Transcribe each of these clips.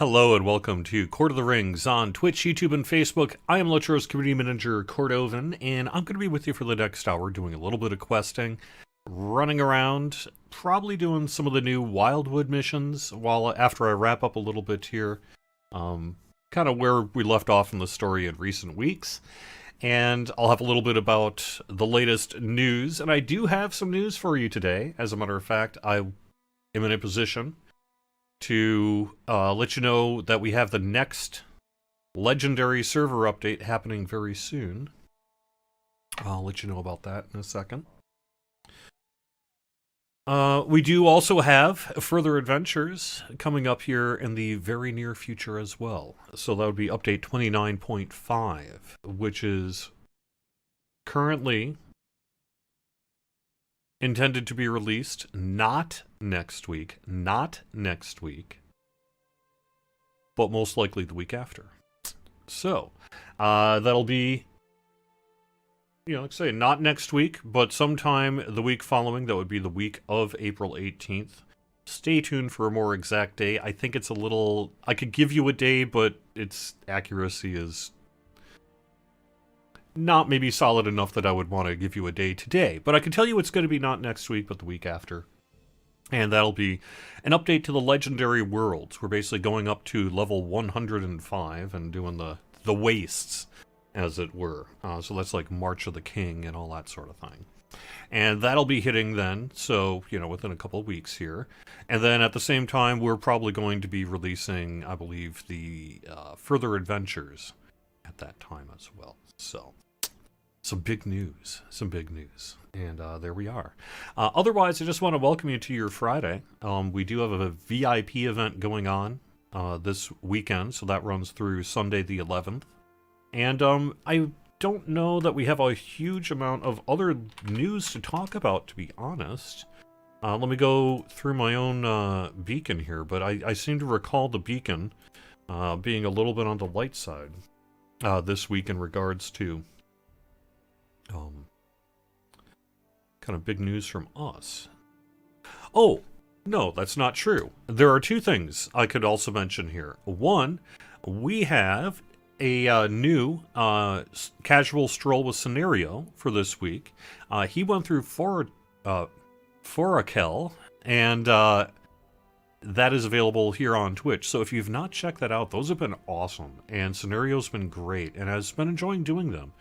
Hello and welcome to Court of the Rings on Twitch, YouTube, and Facebook. I am Lotro's community manager, Cordovan, and I'm going to be with you for the next hour doing a little bit of questing, running around, probably doing some of the new Wildwood missions while after I wrap up a little bit here, kind of where we left off in the story in recent weeks. And I'll have a little bit about the latest news, and I do have some news for you today. As a matter of fact, I am in a position to let you know that we have the next legendary server update happening very soon. I'll let you know about that in a second. We do also have further adventures coming up here in the very near future as well. So that would be update 29.5, which is currently intended to be released not next week, but most likely the week after. So, that'll be, like I say, not next week, but sometime the week following. That would be the week of April 18th. Stay tuned for a more exact day. I think it's a little, I could give you a day, but its accuracy is not maybe solid enough that I would want to give you a day today. But I can tell you it's going to be not next week, but the week after. And that'll be an update to the legendary worlds. We're basically going up to level 105 and doing the wastes, as it were. So that's like March of the King and all that sort of thing. And that'll be hitting then, so, within a couple of weeks here. And then at the same time, we're probably going to be releasing, I believe, the further adventures at that time as well. So, some big news. And there we are. Otherwise, I just want to welcome you to your Friday. We do have a VIP event going on this weekend, so that runs through Sunday the 11th. And I don't know that we have a huge amount of other news to talk about, to be honest. Let me go through my own beacon here, but I seem to recall the beacon being a little bit on the light side this week in regards to kind of big news from us. Oh, no, that's not true. There are two things I could also mention here. One, we have a new casual stroll with scenario for this week. He went through Forakel, and that is available here on Twitch. So if you've not checked that out, those have been awesome, and scenario's been great, and I've been enjoying doing them.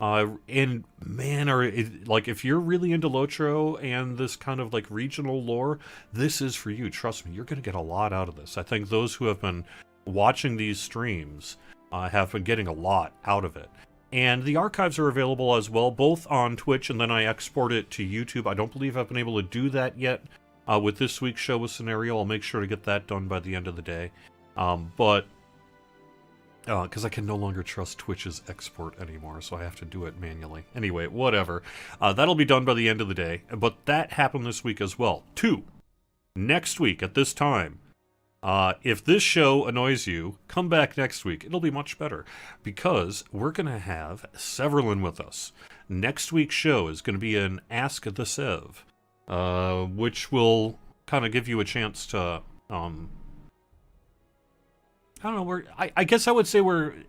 And man, if you're really into Lotro and this kind of like regional lore, this is for you. Trust me, you're going to get a lot out of this. I think those who have been watching these streams have been getting a lot out of it. And the archives are available as well, both on Twitch, and then I export it to YouTube. I don't believe I've been able to do that yet with this week's show with Scenario. I'll make sure to get that done by the end of the day. Because I can no longer trust Twitch's export anymore, so I have to do it manually. Anyway, whatever. That'll be done by the end of the day, but that happened this week as well. 2, next week at this time. If this show annoys you, come back next week. It'll be much better, because we're going to have Severlin with us. Next week's show is going to be an Ask the Sev, which will kind of give you a chance to, I don't know, I guess I would say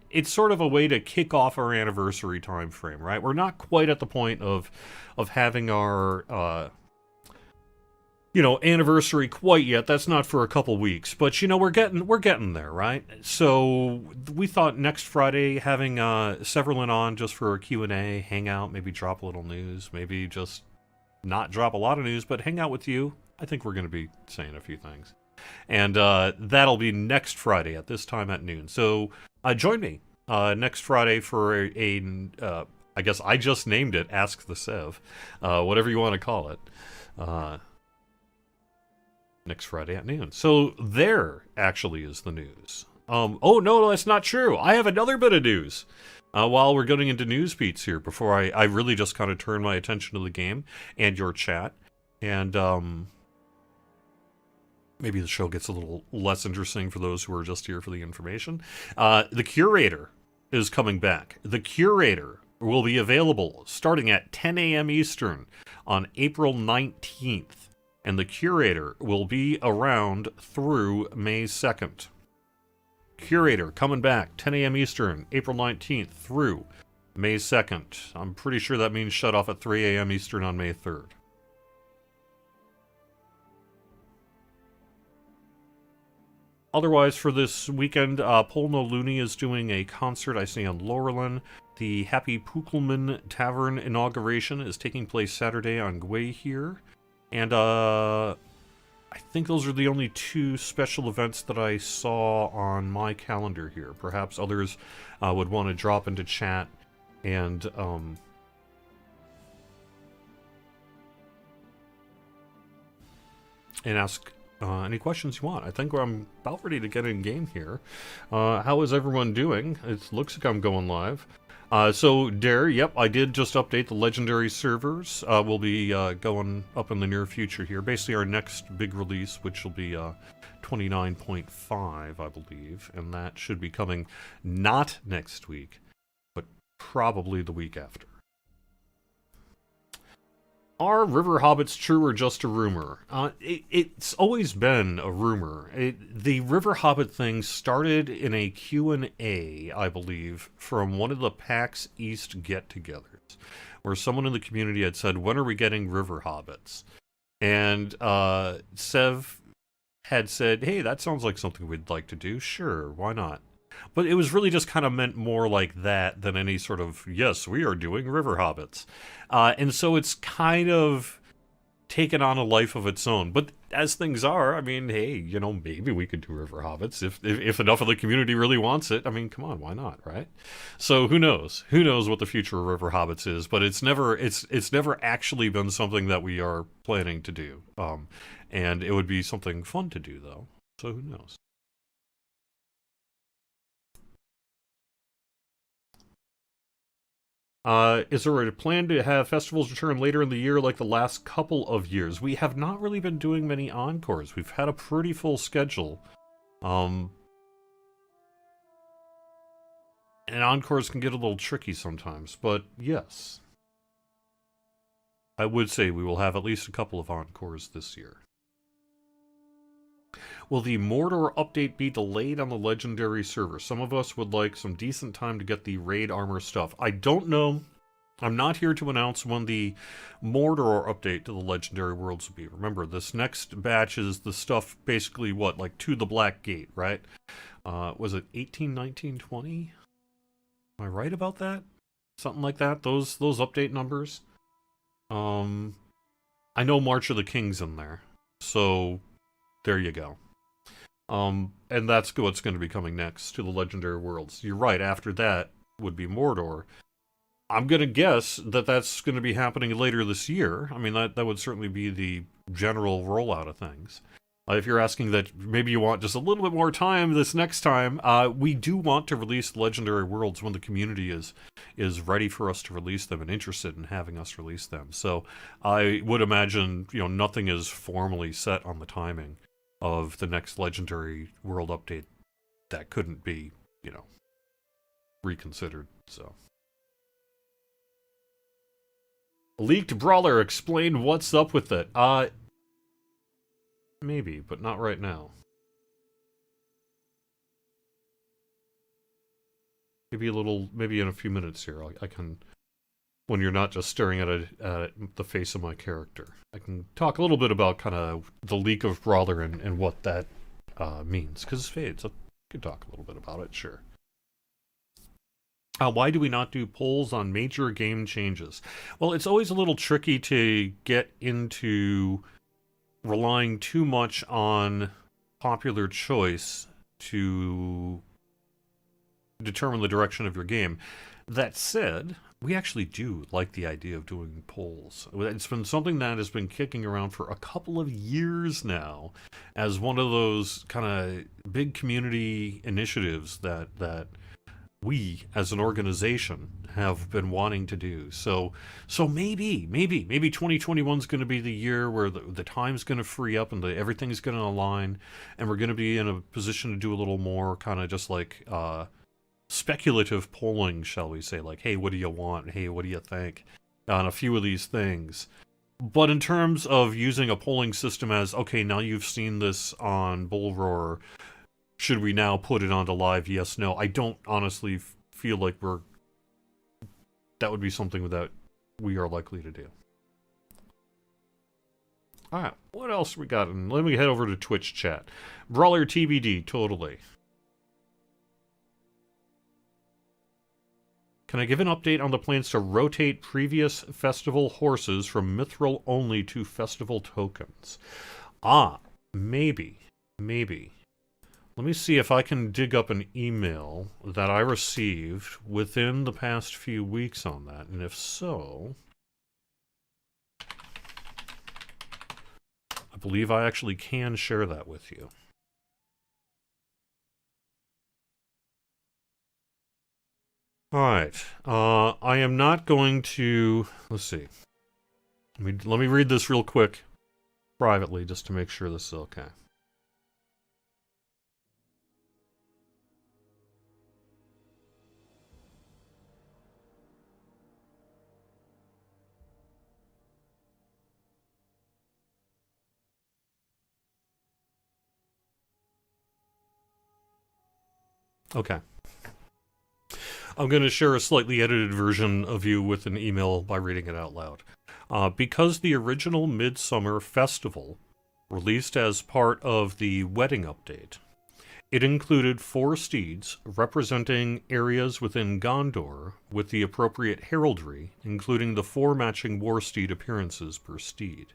it's sort of a way to kick off our anniversary time frame, right? We're not quite at the point of having our, anniversary quite yet. That's not for a couple weeks, but we're getting there, right? So we thought next Friday having Severlin on just for a Q&A, hang out, maybe drop a little news, maybe just not drop a lot of news, but hang out with you. I think we're going to be saying a few things. And that'll be next Friday at this time at noon. So join me next Friday for I guess I just named it Ask the Sev, whatever you want to call it. Next Friday at noon. So there actually is the news. Oh, no, that's not true. I have another bit of news. While we're getting into news beats here, before I really just kind of turn my attention to the game and your chat. And maybe the show gets a little less interesting for those who are just here for the information. The Curator is coming back. The Curator will be available starting at 10 a.m. Eastern on April 19th. And the Curator will be around through May 2nd. Curator, coming back, 10 a.m. Eastern, April 19th through May 2nd. I'm pretty sure that means shut off at 3 a.m. Eastern on May 3rd. Otherwise, for this weekend, Polno Looney is doing a concert I see on Laurelin. The Happy Pukelman Tavern inauguration is taking place Saturday on Gwei here. And I think those are the only two special events that I saw on my calendar here. Perhaps others would want to drop into chat and ask any questions you want. I think I'm about ready to get in game here. How is everyone doing? It looks like I'm going live. So, Dare, yep, I did just update the Legendary servers. We'll be going up in the near future here. Basically, our next big release, which will be 29.5, I believe. And that should be coming not next week, but probably the week after. Are river hobbits true or just a rumor? It's always been a rumor. The river hobbit thing started in a Q&A, I believe, from one of the PAX East get-togethers, where someone in the community had said, when are we getting river hobbits? And Sev had said, hey, that sounds like something we'd like to do. Sure, why not? But it was really just kind of meant more like that than any sort of, yes, we are doing river hobbits. And so it's kind of taken on a life of its own. But as things are, I mean, hey, you know, maybe we could do river hobbits if enough of the community really wants it. I mean, come on, why not, right? So who knows? Who knows what the future of river hobbits is? But it's never actually been something that we are planning to do. And it would be something fun to do, though. So who knows? Is there a plan to have festivals return later in the year like the last couple of years? We have not really been doing many encores. We've had a pretty full schedule. And encores can get a little tricky sometimes, but yes. I would say we will have at least a couple of encores this year. Will the Mordor update be delayed on the Legendary server? Some of us would like some decent time to get the raid armor stuff. I don't know. I'm not here to announce when the Mordor update to the Legendary Worlds will be. Remember, this next batch is the stuff basically, what, like to the Black Gate, right? Was it 18, 19, 20? Am I right about that? Something like that? Those update numbers? I know March of the King's in there. So, there you go. And that's what's going to be coming next to the Legendary Worlds. You're right, after that would be Mordor. I'm going to guess that that's going to be happening later this year. I mean, that would certainly be the general rollout of things. If you're asking that maybe you want just a little bit more time this next time, we do want to release Legendary Worlds when the community is ready for us to release them and interested in having us release them. So I would imagine, you know, nothing is formally set on the timing of the next Legendary World update that couldn't be, you know, reconsidered, so. Leaked Brawler, explain what's up with it. Maybe, but not right now. Maybe in a few minutes here, I can, when you're not just staring at the face of my character. I can talk a little bit about kind of the leak of Brawler and what that means. Because Fades, I could talk a little bit about it, sure. Why do we not do polls on major game changes? Well, it's always a little tricky to get into relying too much on popular choice to determine the direction of your game. That said, we actually do like the idea of doing polls. It's been something that has been kicking around for a couple of years now as one of those kind of big community initiatives that we as an organization have been wanting to do. So maybe 2021 is going to be the year where the time's going to free up and everything's going to align, and we're going to be in a position to do a little more kind of just like speculative polling, shall we say, like, hey, what do you want? Hey, what do you think? On a few of these things. But in terms of using a polling system as, okay, now you've seen this on Bull Roar, should we now put it onto live? Yes, no. I don't honestly feel like that would be something that we are likely to do. Alright, what else we got? Let me head over to Twitch chat. Brawler TBD, totally. Can I give an update on the plans to rotate previous festival horses from Mithril only to festival tokens? Maybe. Let me see if I can dig up an email that I received within the past few weeks on that, and if so, I believe I actually can share that with you. Alright, I am not going to... Let's see. Let me read this real quick, privately, just to make sure this is okay. Okay. I'm going to share a slightly edited version of you with an email by reading it out loud. Because the original Midsummer Festival released as part of the wedding update, it included 4 steeds representing areas within Gondor with the appropriate heraldry, including the 4 matching war steed appearances per steed.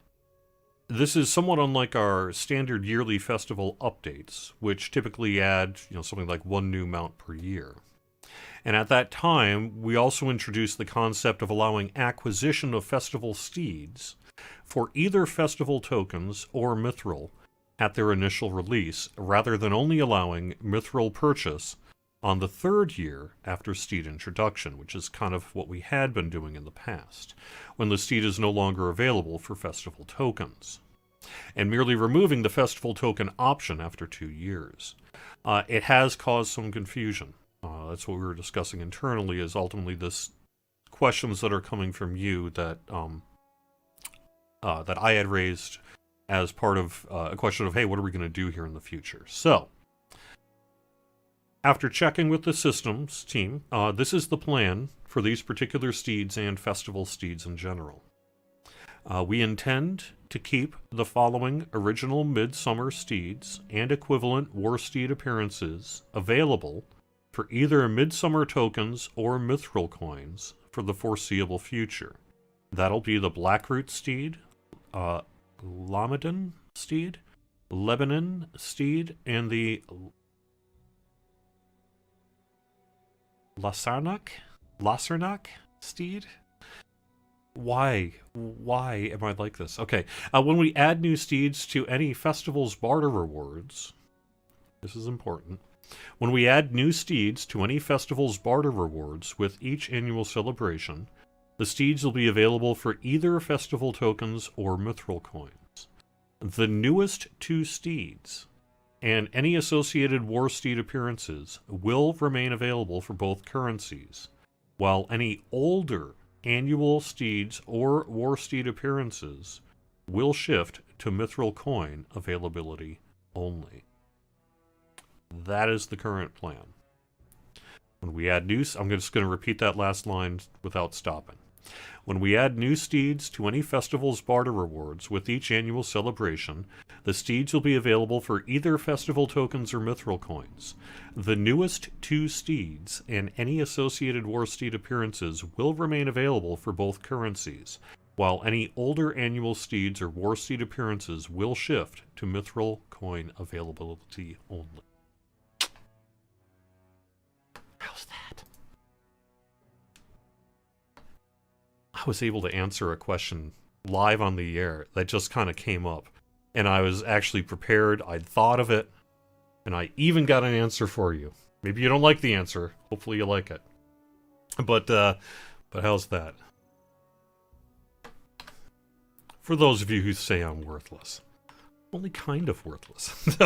This is somewhat unlike our standard yearly festival updates, which typically add, something like 1 new mount per year. And at that time, we also introduced the concept of allowing acquisition of festival steeds for either festival tokens or mithril at their initial release, rather than only allowing mithril purchase on the 3rd year after steed introduction, which is kind of what we had been doing in the past, when the steed is no longer available for festival tokens, and merely removing the festival token option after 2 years. It has caused some confusion. That's what we were discussing internally, is ultimately this questions that are coming from you that that I had raised as part of a question of, hey, what are we going to do here in the future? So, after checking with the systems team, this is the plan for these particular steeds and festival steeds in general. We intend to keep the following original Midsummer steeds and equivalent war steed appearances available for either Midsummer tokens or mithril coins for the foreseeable future. That'll be the Blackroot steed, Lamadon steed, Lebanon steed, and the Lasarnak steed? Why am I like this? Okay, when we add new steeds to any festival's barter rewards, this is important. When we add new steeds to any festival's barter rewards with each annual celebration, the steeds will be available for either festival tokens or mithril coins. The newest 2 steeds and any associated war steed appearances will remain available for both currencies, while any older annual steeds or war steed appearances will shift to mithril coin availability only. That is the current plan. When we add new... I'm just going to repeat that last line without stopping. When we add new steeds to any festival's barter rewards with each annual celebration, the steeds will be available for either festival tokens or mithril coins. The newest 2 steeds and any associated war steed appearances will remain available for both currencies, while any older annual steeds or war steed appearances will shift to mithril coin availability only. How's that? I was able to answer a question live on the air that just kind of came up. And I was actually prepared, I'd thought of it, and I even got an answer for you. Maybe you don't like the answer. Hopefully you like it. But how's that? For those of you who say I'm worthless. only kind of worthless.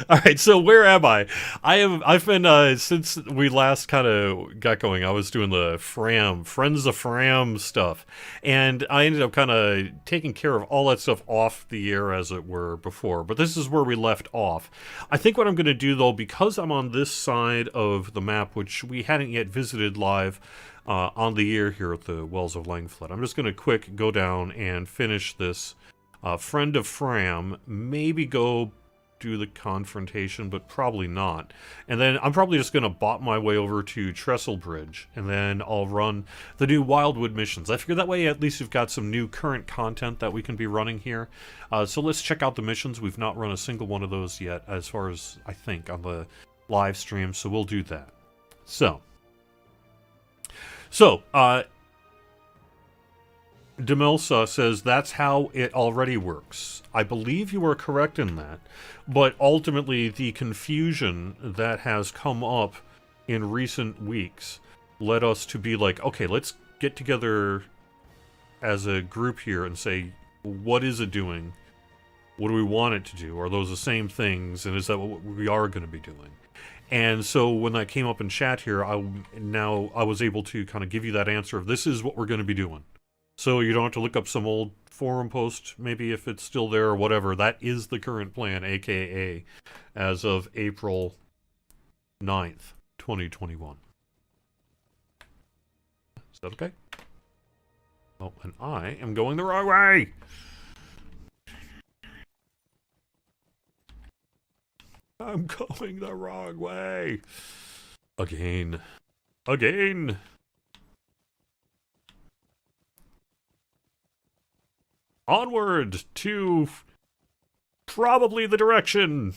All right, so where am I? I've been since we last kind of got going. I was doing the Friends of Fram stuff, and I ended up kind of taking care of all that stuff off the air, as it were, before. But this is where we left off. I think what I'm going to do, though, because I'm on this side of the map, which we hadn't yet visited live on the air here at the Wells of Langflood, I'm just going to quick go down and finish this. Friend of Fram, maybe go do the confrontation, but probably not. And then I'm probably just going to bot my way over to Trestle Bridge, and then I'll run the new Wildwood missions. I figure that way at least we've got some new current content that we can be running here. So let's check out the missions. We've not run a single one of those yet, as far as I think, on the live stream, so we'll do that. So Demelsa says that's how it already works. I believe you are correct in that, but ultimately the confusion that has come up in recent weeks led us to be like, okay, let's get together as a group here and say, what is it doing? What do we want it to do? Are those the same things? And is that what we are going to be doing? And so when that came up in chat here, I was able to kind of give you that answer of this is what we're going to be doing. So you don't have to look up some old forum post, maybe if it's still there or whatever. That is the current plan, aka as of April 9th, 2021. Is that okay? Oh, and I am going the wrong way! I'm going the wrong way! Again. Again! Onward to probably the direction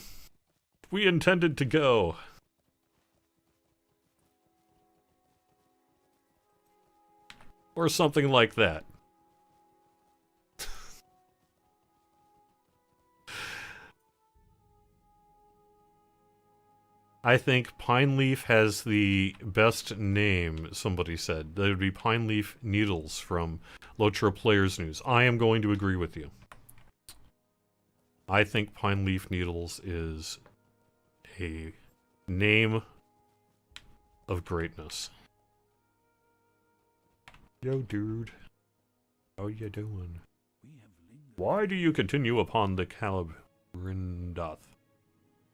we intended to go. Or something like that. I think Pine Leaf has the best name, somebody said. That would be Pine Leaf Needles from Lotro Players News. I am going to agree with you. I think Pine Leaf Needles is a name of greatness. Yo, dude. How you doing? Why do you continue upon the Calibrindoth?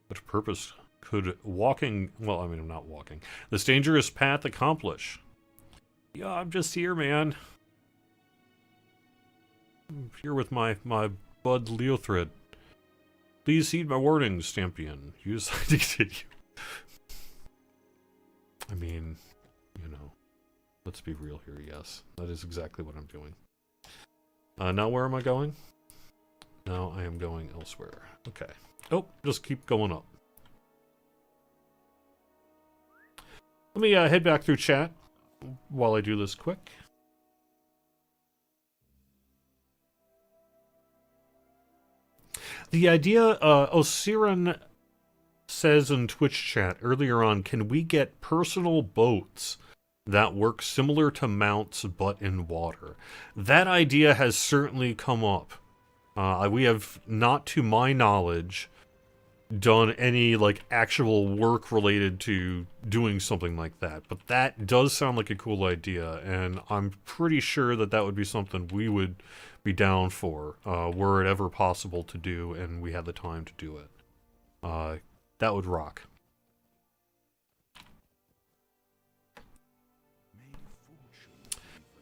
What purpose could walking... Well, I mean, I'm not walking. This dangerous path accomplish? Yeah, I'm just here, man. I'm here with my bud Leothred. Please heed my warnings, Stampion. You decide to continue. I mean, you know, let's be real here, yes. That is exactly what I'm doing. Now where am I going? Now I am going elsewhere. Okay. Oh, just keep going up. Let me head back through chat while I do this quick. The idea, Osiran says in Twitch chat earlier on, can we get personal boats that work similar to mounts but in water? That idea has certainly come up. We have not, to my knowledge, done any like actual work related to doing something like that, but that does sound like a cool idea, and I'm pretty sure that that would be something we would be down for, were it ever possible to do and we had the time to do it. That would rock.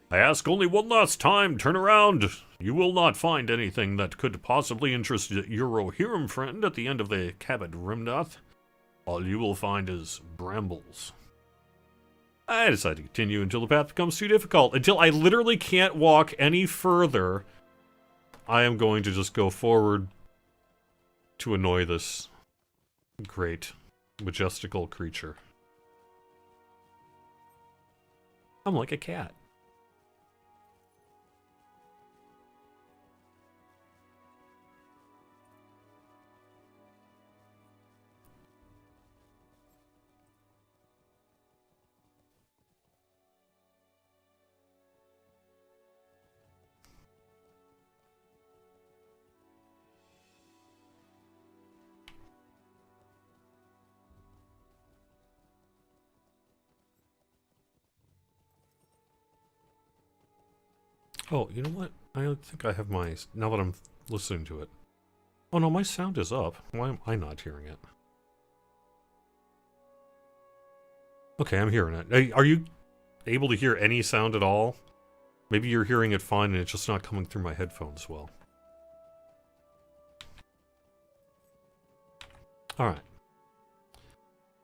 I ask only one last time, turn around! You will not find anything that could possibly interest your Rohirrim friend at the end of the Cabot Rimnoth. All you will find is brambles. I decide to continue until the path becomes too difficult. Until I literally can't walk any further, I am going to just go forward to annoy this great, majestical creature. I'm like a cat. Oh, you know what? I think I have my... Now that I'm listening to it. Oh no, my sound is up. Why am I not hearing it? Okay, I'm hearing it. Hey, are you able to hear any sound at all? Maybe you're hearing it fine and it's just not coming through my headphones well. Alright.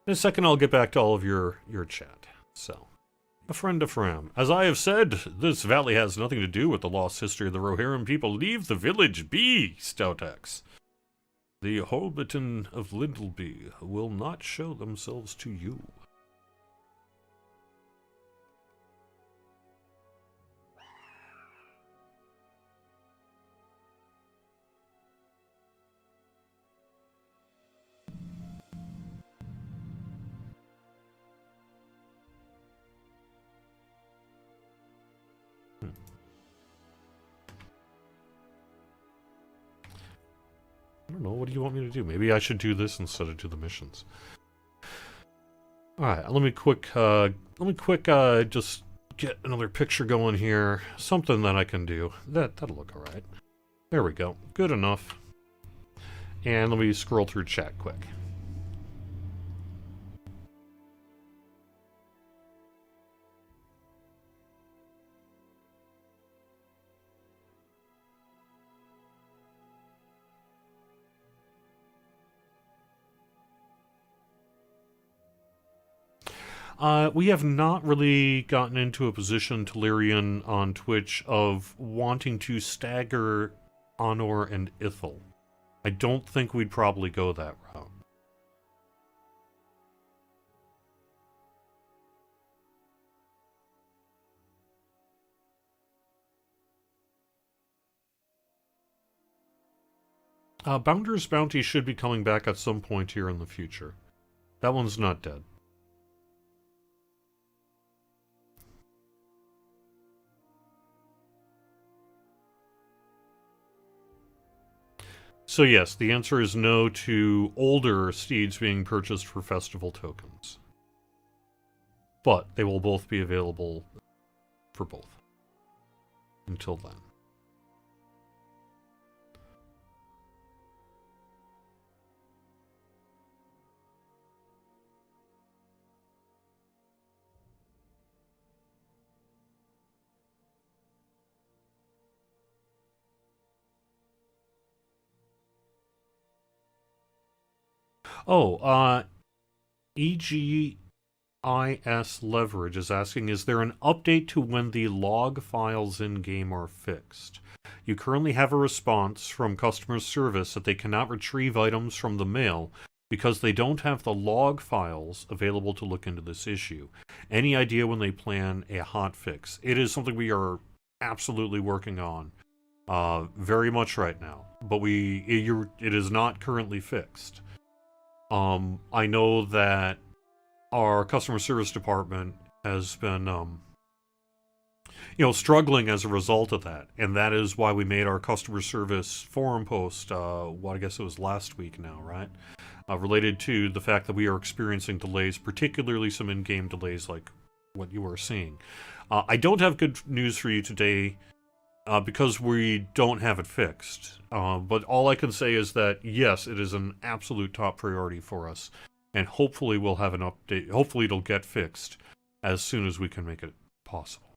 In a second, I'll get back to all of your chat. So, a friend of Ram. As I have said, this valley has nothing to do with the lost history of the Rohirrim people. Leave the village be, Stoutex. The Hobbiton of Lindleby will not show themselves to you. I don't know, what do you want me to do? Maybe I should do this instead of do the missions. Alright, let me quick just get another picture going here. Something that I can do. That'll look alright. There we go. Good enough. And let me scroll through chat quick. We have not really gotten into a position, Telerian, on Twitch of wanting to stagger Honor and Ithil. I don't think we'd probably go that route. Bounder's Bounty should be coming back at some point here in the future. That one's not dead. So yes, the answer is no to older steeds being purchased for festival tokens. But they will both be available for both. Until then. Oh, EGIS Leverage is asking, is there an update to when the log files in-game are fixed? You currently have a response from customer service that they cannot retrieve items from the mail because they don't have the log files available to look into this issue. Any idea when they plan a hotfix? It is something we are absolutely working on very much right now, but it is not currently fixed. I know that our customer service department has been, struggling as a result of that. And that is why we made our customer service forum post, I guess it was last week now, right? Related to the fact that we are experiencing delays, particularly some in-game delays like what you are seeing. I don't have good news for you today, because we don't have it fixed. But all I can say is that, yes, it is an absolute top priority for us. And hopefully we'll have an update. Hopefully it'll get fixed as soon as we can make it possible.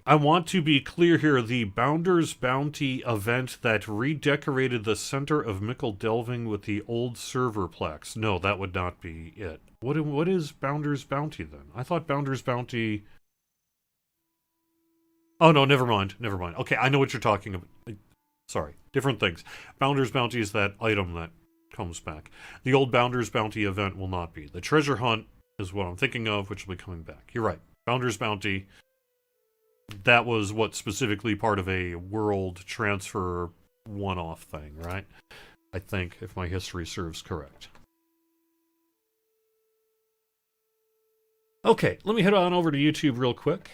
I want to be clear here. The Bounder's Bounty event that redecorated the center of Mickle Delving with the old server plex. No, that would not be it. What is Bounder's Bounty, then? I thought Bounder's Bounty... Oh, no, never mind. Never mind. Okay, I know what you're talking about. Sorry, different things. Bounder's Bounty is that item that comes back. The old Bounder's Bounty event will not be. The treasure hunt is what I'm thinking of, which will be coming back. You're right. Bounder's Bounty... That was what specifically part of a world transfer one-off thing, right? I think, if my history serves correct. Okay, let me head on over to YouTube real quick.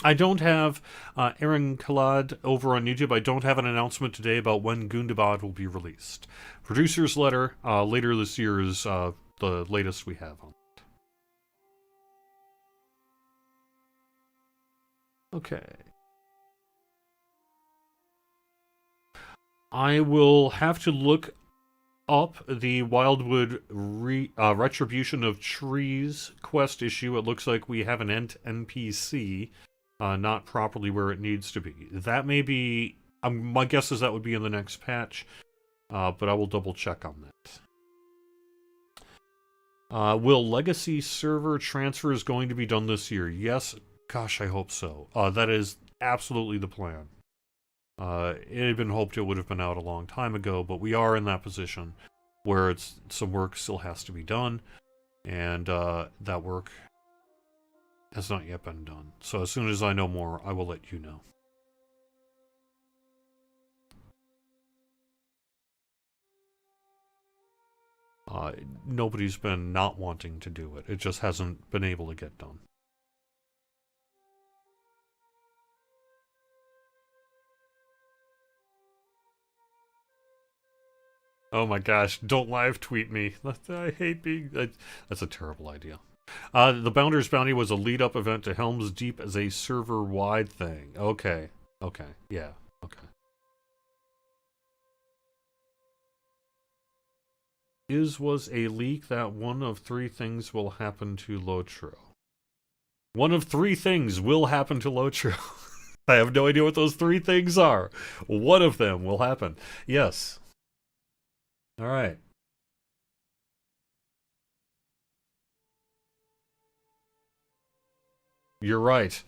I don't have Aaron Khalad over on YouTube. I don't have an announcement today about when Gundabad will be released. Producer's letter later this year is the latest we have on. Okay. I will have to look up the Wildwood Retribution of Trees quest issue. It looks like we have an NPC not properly where it needs to be. That may be... my guess is that would be in the next patch, but I will double check on that. Will Legacy server transfers going to be done this year? Yes. Gosh, I hope so. That is absolutely the plan. It had been hoped it would have been out a long time ago, but we are in that position where some work still has to be done, and that work has not yet been done. So as soon as I know more, I will let you know. Nobody's been not wanting to do it. It just hasn't been able to get done. Oh my gosh, don't live tweet me. I hate being... That's a terrible idea. The Bounder's Bounty was a lead-up event to Helm's Deep as a server-wide thing. Okay. Okay. Yeah. Okay. Was a leak that one of three things will happen to Lotro. One of three things will happen to Lotro. I have no idea what those three things are. One of them will happen. Yes. All right. You're right.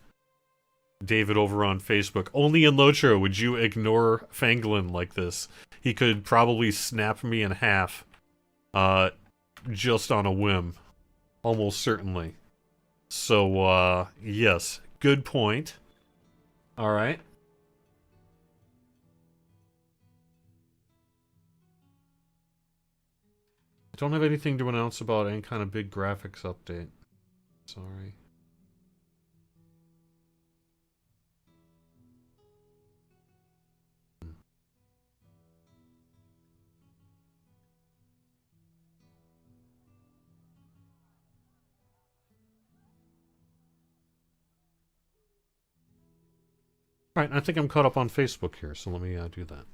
David over on Facebook. Only in Lotro would you ignore Fanglin like this. He could probably snap me in half. Just on a whim. Almost certainly. So, yes. Good point. Alright. I don't have anything to announce about any kind of big graphics update. Sorry. Alright, I think I'm caught up on Facebook here, so let me do that.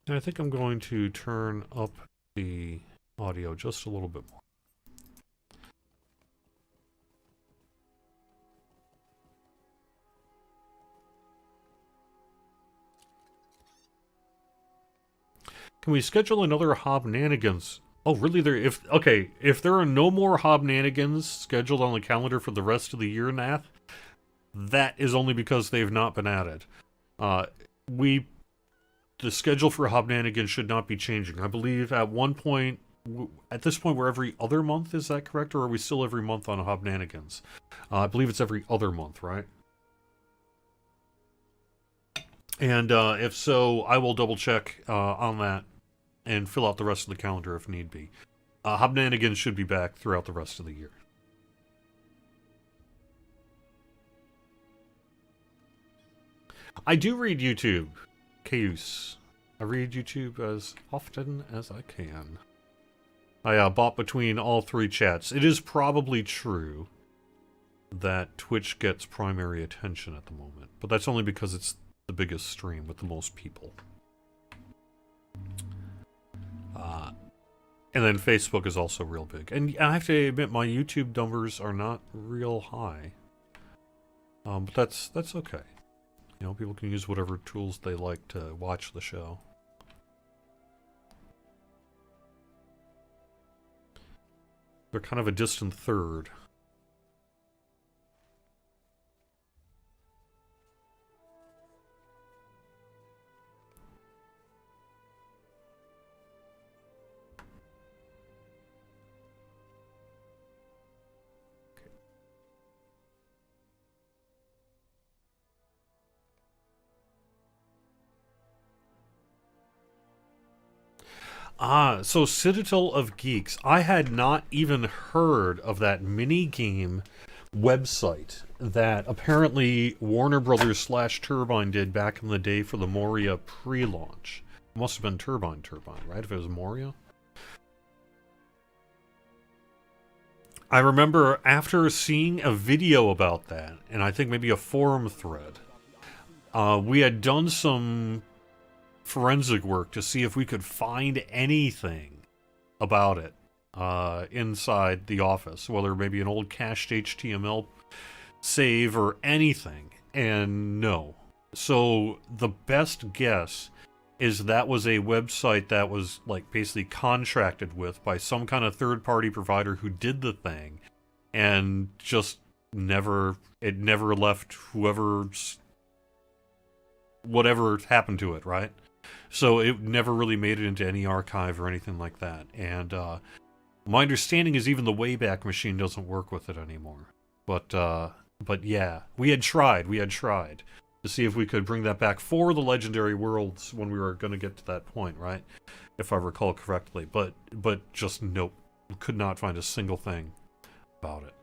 And I think I'm going to turn up the audio just a little bit more. Can we schedule another Hobnanigans? Oh, really? If there are no more Hobnanigans scheduled on the calendar for the rest of the year, Nath, that is only because they've not been added. The schedule for Hobnanigans should not be changing. I believe at this point, we're every other month. Is that correct, or are we still every month on Hobnanigans? I believe it's every other month, right? And if so, I will double check on that and fill out the rest of the calendar if need be. Hobnanigans should be back throughout the rest of the year. I do read YouTube, Cayuse. I read YouTube as often as I can. I bought between all three chats. It is probably true that Twitch gets primary attention at the moment, but that's only because it's the biggest stream with the most people. And then Facebook is also real big. And I have to admit, my YouTube numbers are not real high. But that's okay. You know, people can use whatever tools they like to watch the show. They're kind of a distant third. So Citadel of Geeks. I had not even heard of that mini game website that apparently Warner Brothers slash Turbine did back in the day for the Moria pre-launch. It must have been Turbine, right? If it was Moria. I remember after seeing a video about that, and I think maybe a forum thread, we had done some forensic work to see if we could find anything about it inside the office, whether maybe an old cached HTML save or anything, and no. So the best guess is that was a website that was like basically contracted with by some kind of third-party provider who did the thing, and just never left whatever happened to it, right? So it never really made it into any archive or anything like that. And my understanding is even the Wayback Machine doesn't work with it anymore. But yeah, we had tried to see if we could bring that back for the Legendary Worlds when we were going to get to that point, right? If I recall correctly. But just nope. Could not find a single thing about it.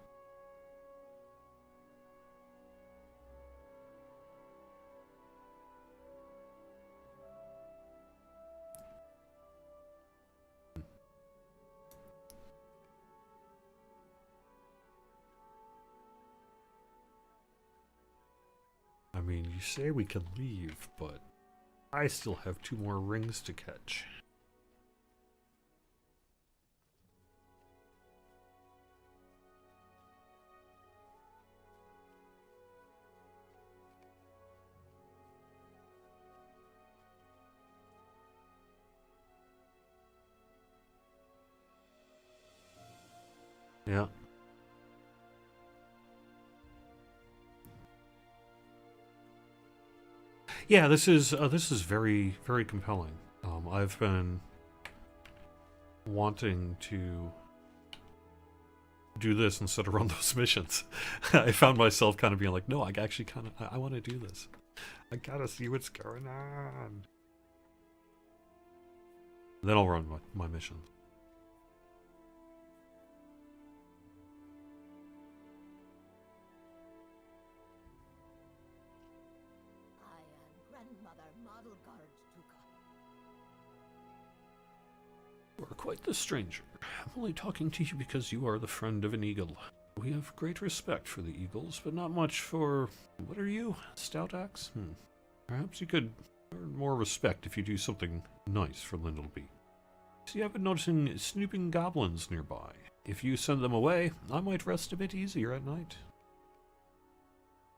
I mean, you say we could leave, but I still have 2 more rings to catch. Yeah. Yeah, this is very, very compelling. I've been wanting to do this instead of run those missions. I found myself kind of being like, no, I actually kind of, I want to do this. I gotta see what's going on. Then I'll run my missions. You are quite the stranger. I'm only talking to you because you are the friend of an eagle. We have great respect for the eagles, but not much for... What are you? Stout axe? Perhaps you could earn more respect if you do something nice for Lindleby. See, I've been noticing snooping goblins nearby. If you send them away, I might rest a bit easier at night.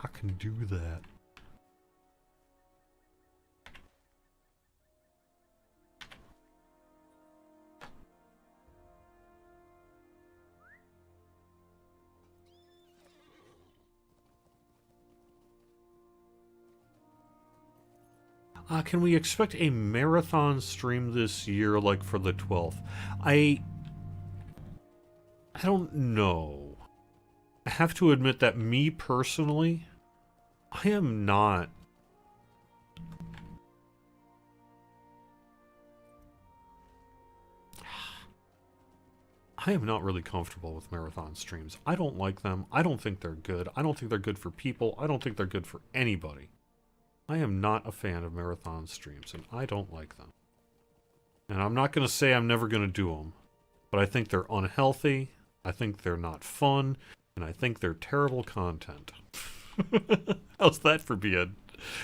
I can do that. Can we expect a marathon stream this year, like for the 12th? I don't know. I have to admit that me personally, I am not... I am not really comfortable with marathon streams. I don't like them. I don't think they're good. I don't think they're good for people. I don't think they're good for anybody. I am not a fan of marathon streams, and I don't like them. And I'm not going to say I'm never going to do them, but I think they're unhealthy, I think they're not fun, and I think they're terrible content. How's that for being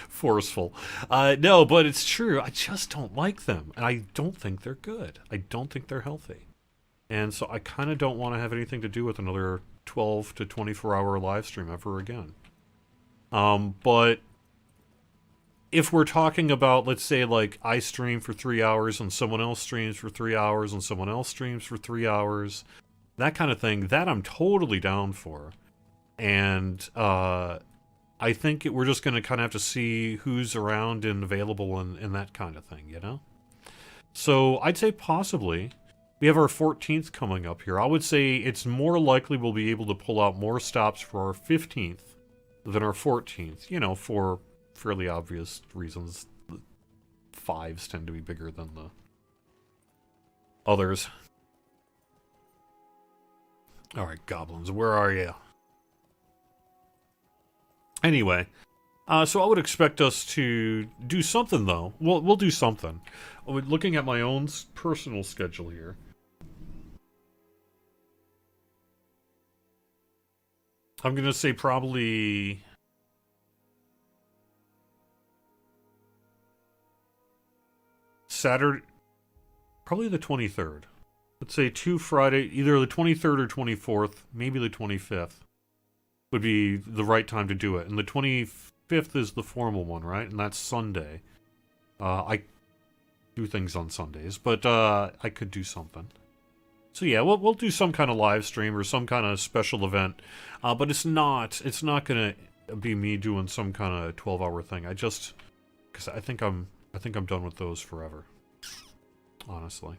forceful? No, but it's true. I just don't like them, and I don't think they're good. I don't think they're healthy. And so I kind of don't want to have anything to do with another 12 to 24-hour live stream ever again. But... if we're talking about, let's say, like, I stream for 3 hours and someone else streams for 3 hours and someone else streams for 3 hours, that kind of thing, that I'm totally down for. And I think we're just going to kind of have to see who's around and available and that kind of thing, you know? So I'd say possibly. We have our 14th coming up here. I would say it's more likely we'll be able to pull out more stops for our 15th than our 14th, you know, for... fairly obvious reasons. The 5s tend to be bigger than the others. Alright, goblins, where are you? Anyway, so I would expect us to do something, though. We'll do something. Looking at my own personal schedule here. I'm gonna say probably... Saturday... Probably the 23rd. Let's say 2 Friday, either the 23rd or 24th, maybe the 25th, would be the right time to do it. And the 25th is the formal one, right? And that's Sunday. I do things on Sundays, but I could do something. So yeah, we'll do some kind of live stream or some kind of special event. But it's not gonna be me doing some kind of 12-hour thing. Because I think I'm done with those forever. Honestly.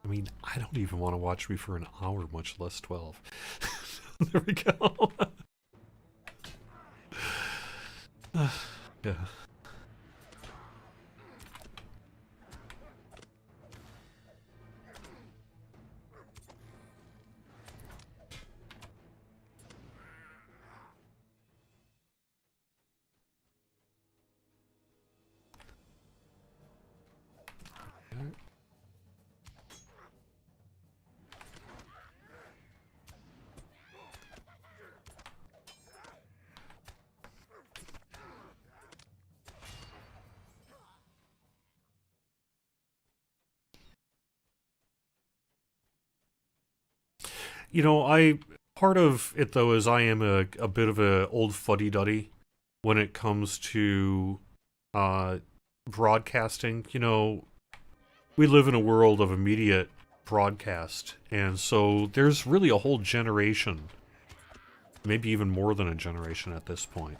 I mean, I don't even want to watch me for an hour, much less 12. There we go. Yeah. You know, part of it though is I am a bit of a old fuddy-duddy when it comes to broadcasting. You know, we live in a world of immediate broadcast, and so there's really a whole generation, maybe even more than a generation at this point,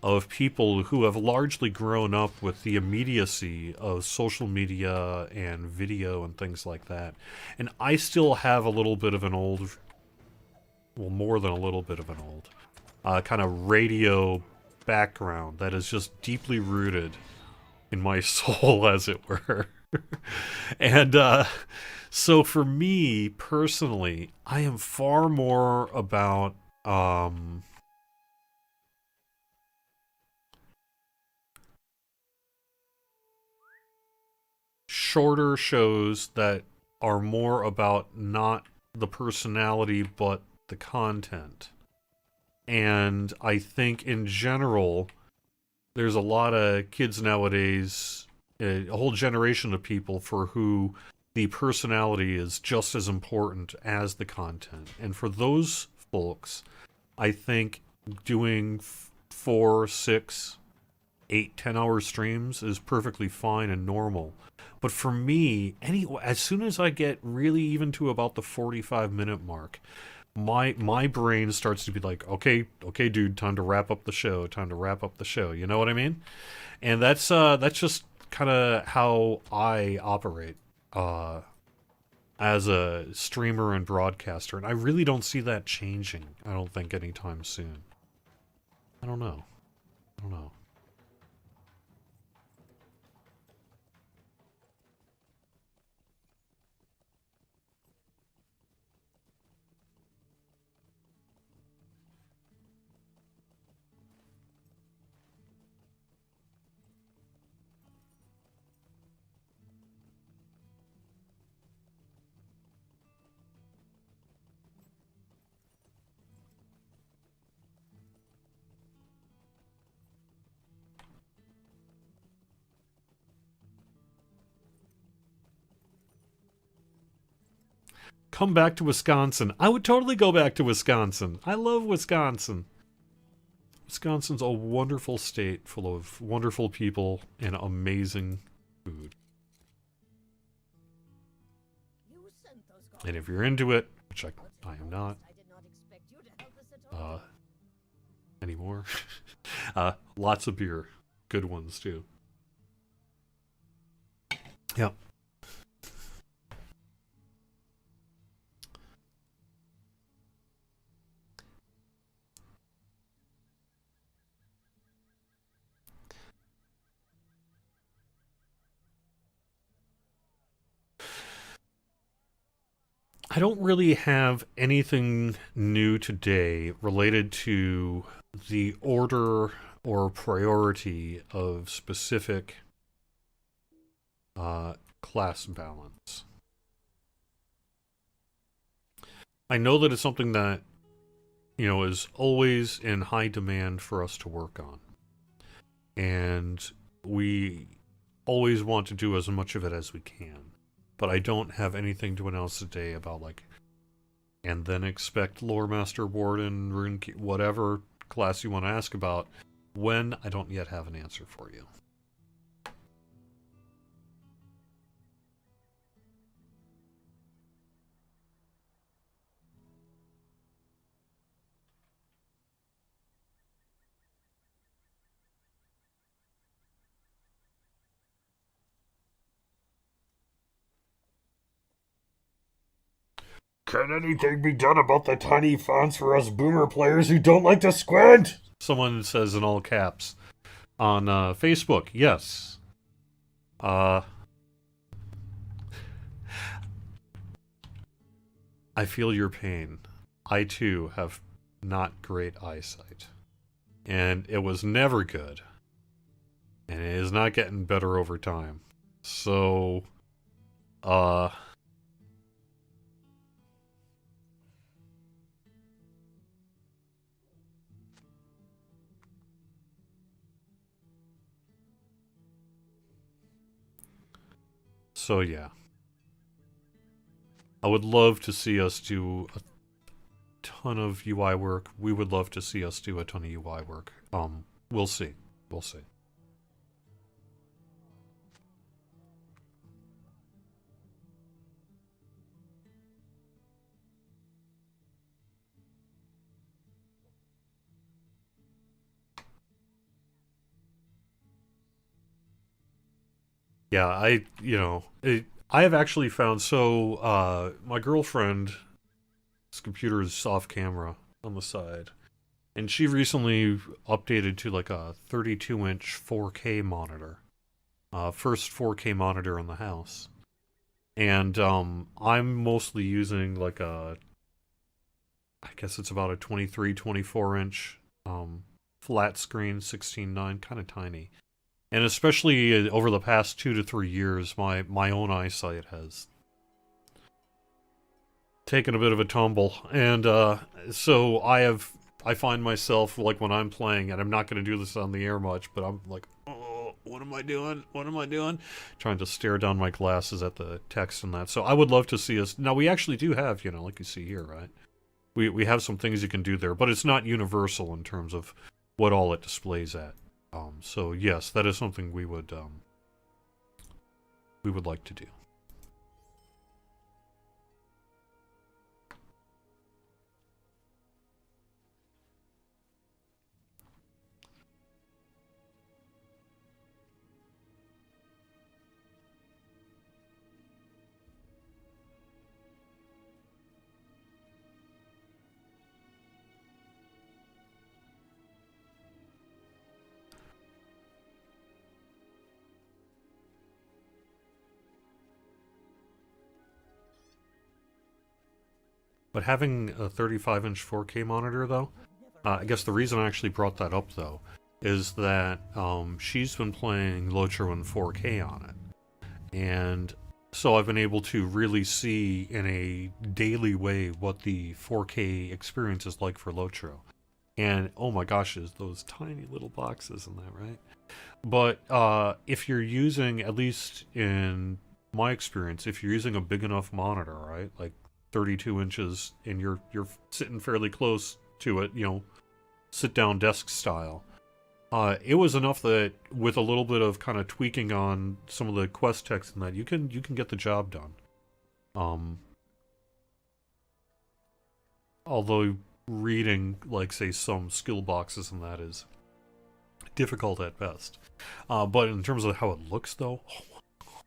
of people who have largely grown up with the immediacy of social media and video and things like that. And I still have a little bit of an old, well, more than a little bit of an old, kind of radio background that is just deeply rooted in my soul, as it were. And so for me, personally, I am far more about... shorter shows that are more about not the personality but the content. And I think in general, there's a lot of kids nowadays, a whole generation of people for who the personality is just as important as the content. And for those folks, I think doing 4, 6, 8, 10-hour streams is perfectly fine and normal. But for me, as soon as I get really even to about the 45-minute mark, my brain starts to be like, okay, dude, time to wrap up the show. You know what I mean? And that's just kind of how I operate as a streamer and broadcaster, and I really don't see that changing. I don't think anytime soon. I don't know. Come back to Wisconsin. I would totally go back to Wisconsin. I love Wisconsin. Wisconsin's a wonderful state full of wonderful people and amazing food. And if you're into it, which I am not, uh, anymore. Lots of beer. Good ones, too. Yeah. I don't really have anything new today related to the order or priority of specific class balance. I know that it's something that, is always in high demand for us to work on. And we always want to do as much of it as we can. But I don't have anything to announce today about, like, and then expect Lore Master Warden, Rune, whatever class you want to ask about. When, I don't yet have an answer for you. Can anything be done about the tiny fonts for us boomer players who don't like to squint? Someone says in all caps on Facebook. Yes. I feel your pain. I too have not great eyesight. And it was never good. And it is not getting better over time. So, yeah. I would love to see us do a ton of UI work. We would love to see us do a ton of UI work. We'll see. We'll see. Yeah, I have actually found, my girlfriend's computer is off camera on the side, and she recently updated to like a 32-inch 4K monitor. First 4K monitor in the house. And I'm mostly using like I guess it's about a 23, 24-inch flat screen, 16:9, kind of tiny. And especially over the past 2 to 3 years, my own eyesight has taken a bit of a tumble, and so I find myself, like, when I'm playing, and I'm not going to do this on the air much, but I'm like, oh, what am I doing? What am I doing? Trying to stare down my glasses at the text and that. So I would love to see us. Now we actually do have, like you see here, right? We have some things you can do there, but it's not universal in terms of what all it displays at. So yes, that is something we would like to do. But having a 35-inch 4K monitor, though, I guess the reason I actually brought that up, though, is that she's been playing Lotro in 4K on it. And so I've been able to really see in a daily way what the 4K experience is like for Lotro. And oh my gosh, is those tiny little boxes in that, right? But if you're using, at least in my experience, if you're using a big enough monitor, right, like 32 inches, and you're sitting fairly close to it, sit down desk style. It was enough that with a little bit of kind of tweaking on some of the quest text and that, you can get the job done. Although reading, like, say, some skill boxes, and that is difficult at best. But in terms of how it looks, though, oh,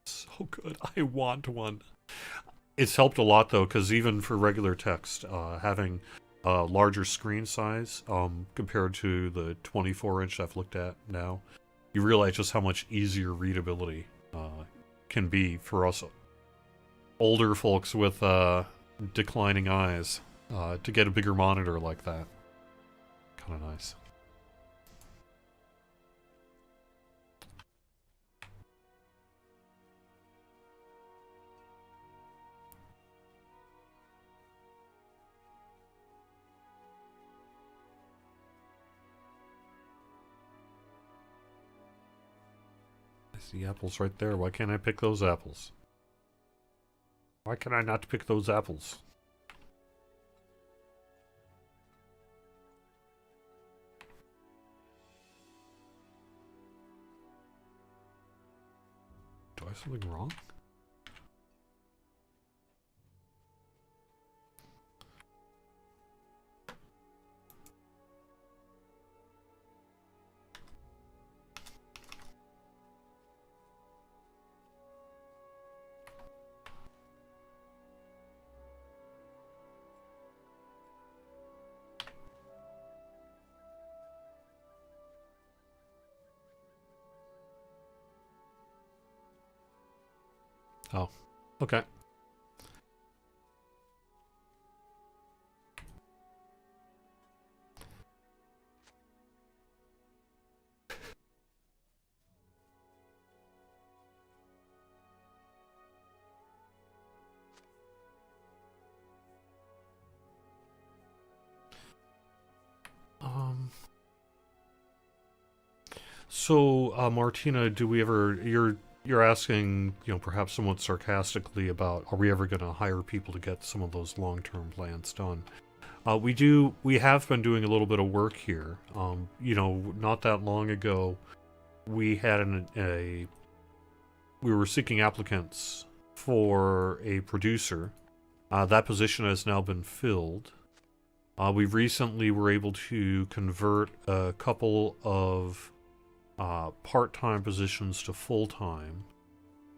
so good. I want one. It's helped a lot, though, because even for regular text, having a larger screen size compared to the 24-inch I've looked at now, you realize just how much easier readability can be for us older folks with declining eyes to get a bigger monitor like that. Kind of nice. I see apples right there. Why can't I pick those apples? Why can I not pick those apples? Do I have something wrong? Oh, okay. So, Martina, do we ever? You're asking, perhaps somewhat sarcastically about, are we ever going to hire people to get some of those long-term plans done? We have been doing a little bit of work here. Not that long ago, we had we were seeking applicants for a producer. That position has now been filled. We recently were able to convert a couple of part-time positions to full-time,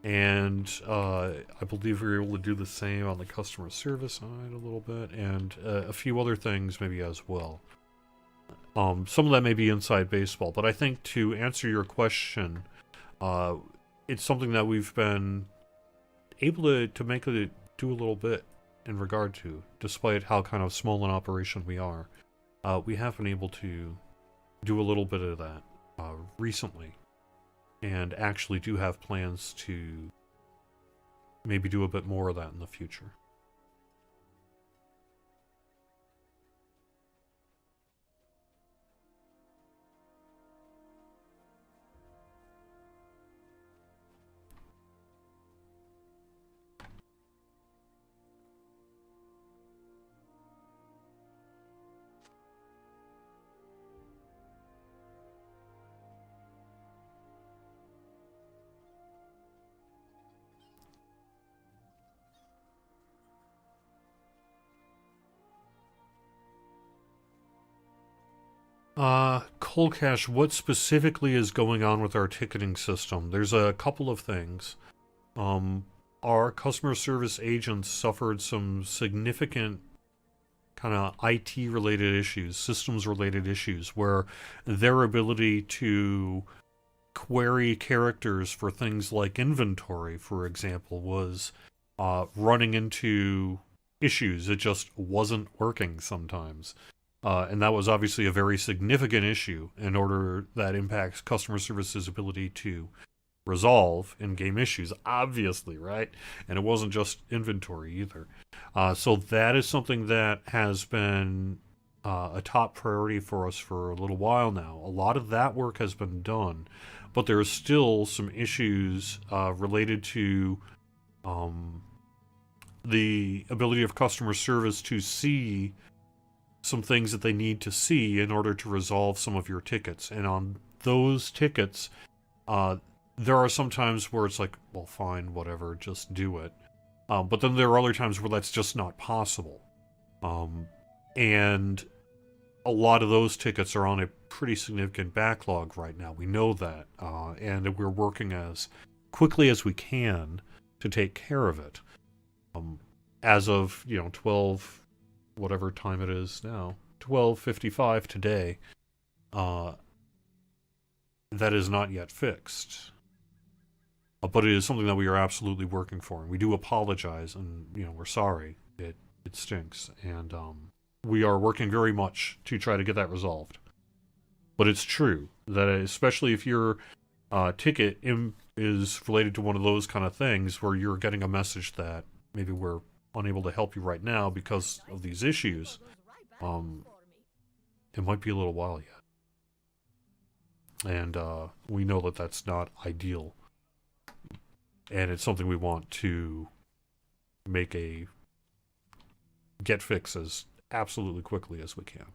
and I believe we were able to do the same on the customer service side a little bit, and a few other things maybe as well. Some of that may be inside baseball, but I think to answer your question, it's something that we've been able to make it do a little bit in regard to, despite how kind of small an operation we are. We have been able to do a little bit of that recently, and actually do have plans to maybe do a bit more of that in the future. Cold Cash, what specifically is going on with our ticketing system? There's a couple of things. Our customer service agents suffered some significant kind of IT-related issues, systems-related issues, where their ability to query characters for things like inventory, for example, was running into issues. It just wasn't working sometimes. And that was obviously a very significant issue in order that impacts customer service's ability to resolve in-game issues, obviously, right? And it wasn't just inventory either. So that is something that has been a top priority for us for a little while now. A lot of that work has been done, but there are still some issues related to the ability of customer service to see some things that they need to see in order to resolve some of your tickets. And on those tickets, there are some times where it's like, well, fine, whatever, just do it. But then there are other times where that's just not possible. And a lot of those tickets are on a pretty significant backlog right now. We know that. And we're working as quickly as we can to take care of it. As of, 12, whatever time it is now, 12:55 today, that is not yet fixed. But it is something that we are absolutely working for. And we do apologize, and, we're sorry. It stinks. And we are working very much to try to get that resolved. But it's true that especially if your ticket is related to one of those kind of things where you're getting a message that maybe we're unable to help you right now because of these issues, it might be a little while yet. And we know that that's not ideal. And it's something we want to make a get fixed as absolutely quickly as we can.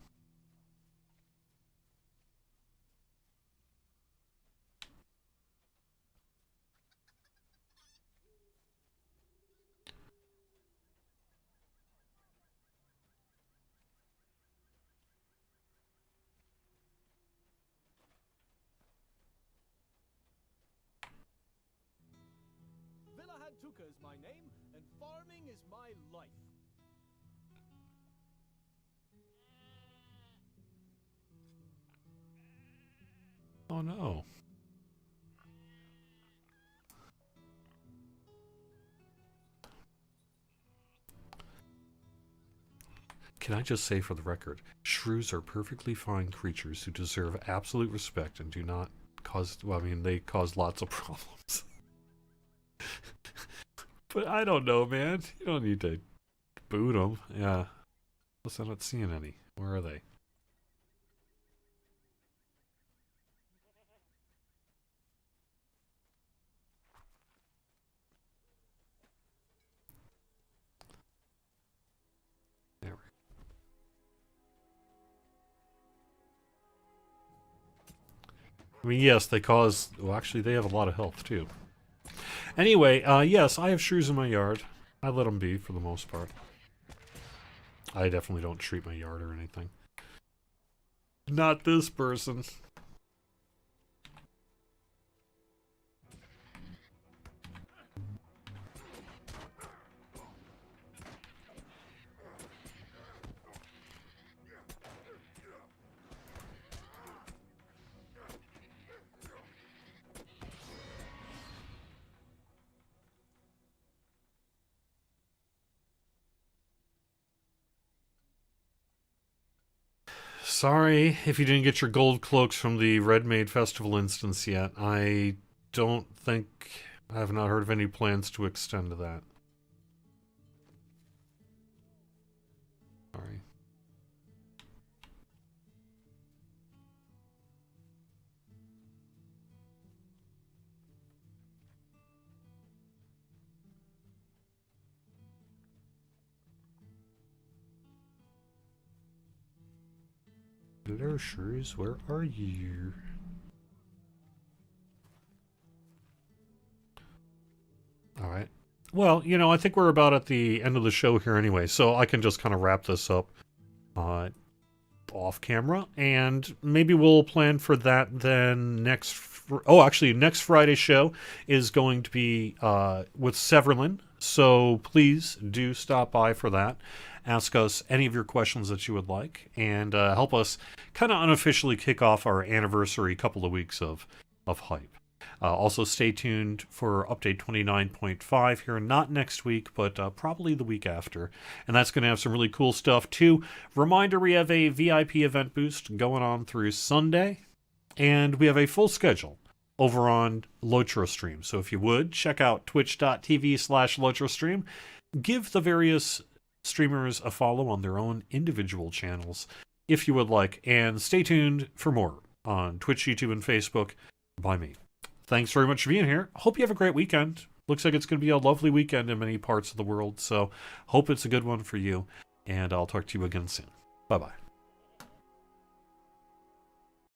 Tuka is my name, and farming is my life. Oh no. Can I just say for the record, shrews are perfectly fine creatures who deserve absolute respect and do not cause, they cause lots of problems. But I don't know, man. You don't need to boot them. Yeah. Plus, I'm not seeing any. Where are they? There we go. Yes, they cause... Well, actually, they have a lot of health, too. Anyway, yes, I have shrews in my yard. I let them be, for the most part. I definitely don't treat my yard or anything. Not this person. Sorry if you didn't get your gold cloaks from the Red Maid Festival instance yet. I don't think... I have not heard of any plans to extend to that. Sorry. Hello, shrews. Where are you? Alright. Well, I think we're about at the end of the show here anyway, so I can just kind of wrap this up off camera, and maybe we'll plan for that then next... actually, next Friday's show is going to be with Severlin, so please do stop by for that. Ask us any of your questions that you would like, and help us kind of unofficially kick off our anniversary couple of weeks of hype. Also, stay tuned for update 29.5 here, not next week, but probably the week after. And that's going to have some really cool stuff, too. Reminder, we have a VIP event boost going on through Sunday, and we have a full schedule over on LotraStream. So if you would, check out twitch.tv/LotraStream. Give the various streamers a follow on their own individual channels, if you would like. And stay tuned for more on Twitch, YouTube, and Facebook by me. Thanks very much for being here. Hope you have a great weekend. Looks like it's going to be a lovely weekend in many parts of the world, so hope it's a good one for you, and I'll talk to you again soon. Bye-bye.